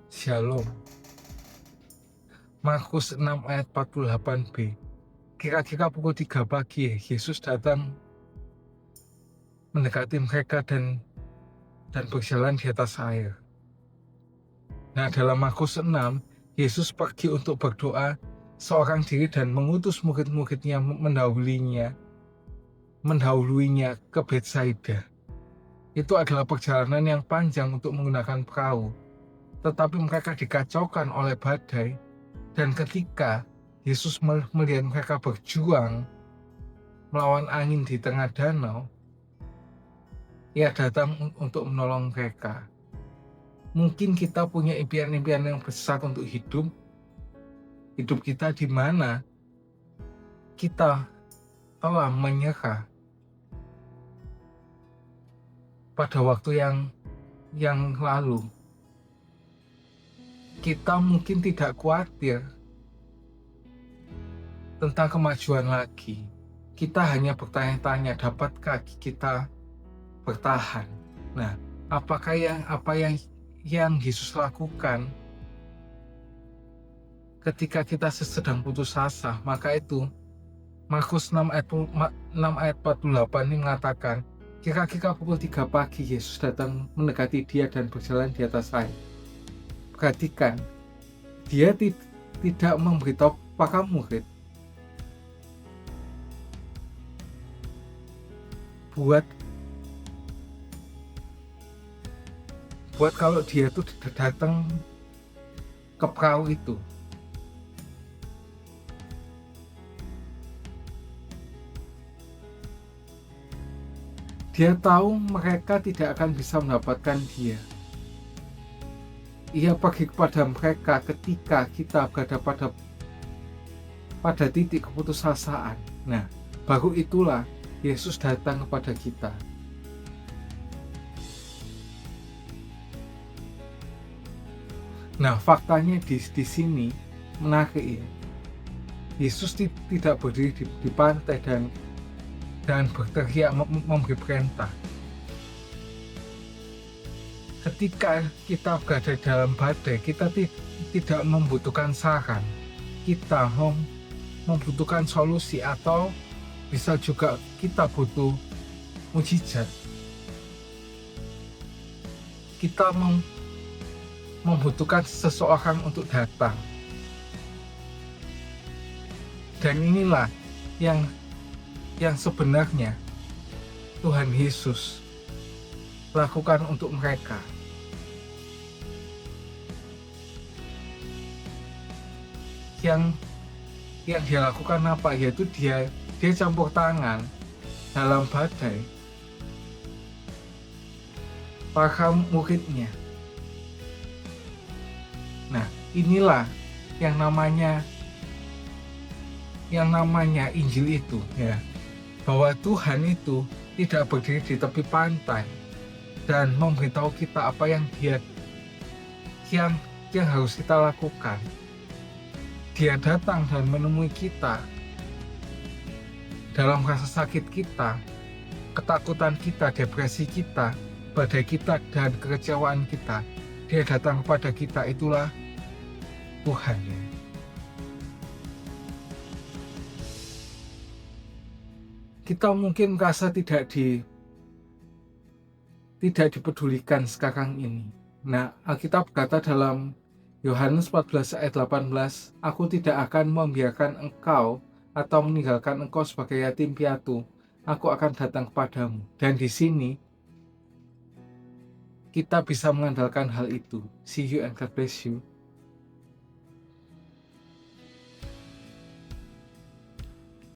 Shalom. Markus 6 ayat 48b. Kira-kira pukul 3 pagi, Yesus datang mendekati mereka dan berjalan di atas air. Nah, dalam Markus 6, Yesus pergi untuk berdoa seorang diri dan mengutus murid-muridnya mendahuluinya ke Betsaida. Itu adalah perjalanan yang panjang untuk menggunakan perahu, tetapi mereka dikacaukan oleh badai. Dan ketika Yesus melihat mereka berjuang melawan angin di tengah danau, Ia datang untuk menolong mereka. Mungkin kita punya impian-impian yang besar untuk hidup kita di mana kita telah menyerah pada waktu yang lalu. Kita mungkin tidak khawatir tentang kemajuan lagi. Kita hanya bertanya-tanya, dapatkah kita bertahan? Nah, apa yang Yesus lakukan ketika kita sedang putus asa? Maka itu Markus 6 ayat 48 ini mengatakan, kira-kira pukul 3 pagi Yesus datang mendekati dia dan berjalan di atas air. Perhatikan, dia tidak memberitahu para murid buat kalau dia tuh datang ke perahu itu. Dia tahu mereka tidak akan bisa mendapatkan dia. Ia pergi kepada mereka ketika kita berada pada titik keputusasaan. Nah, baru itulah Yesus datang kepada kita. Nah, faktanya di sini menarik ya. Yesus tidak berdiri di pantai dan berteriak memberi perintah. Ketika kita berada dalam badai, kita tidak membutuhkan saran. Kita membutuhkan solusi, atau bisa juga kita butuh mujizat. Kita membutuhkan seseorang untuk datang. Dan inilah yang sebenarnya Tuhan Yesus lakukan untuk mereka. Yang dia lakukan apa? Yaitu dia campur tangan dalam badai para muridnya. Nah, inilah yang namanya Injil itu, ya. Bahwa Tuhan itu tidak berdiri di tepi pantai dan memberitahu kita apa yang harus kita lakukan. Dia datang dan menemui kita dalam rasa sakit kita, ketakutan kita, depresi kita, badai kita, dan kekecewaan kita. Dia datang kepada kita. Itulah Tuhan, ya. Kita mungkin merasa tidak dipedulikan sekarang ini. Nah, Alkitab berkata dalam Yohanes 14 ayat 18, aku tidak akan membiarkan engkau atau meninggalkan engkau sebagai yatim piatu. Aku akan datang kepadamu. Dan di sini kita bisa mengandalkan hal itu. See you and God bless you.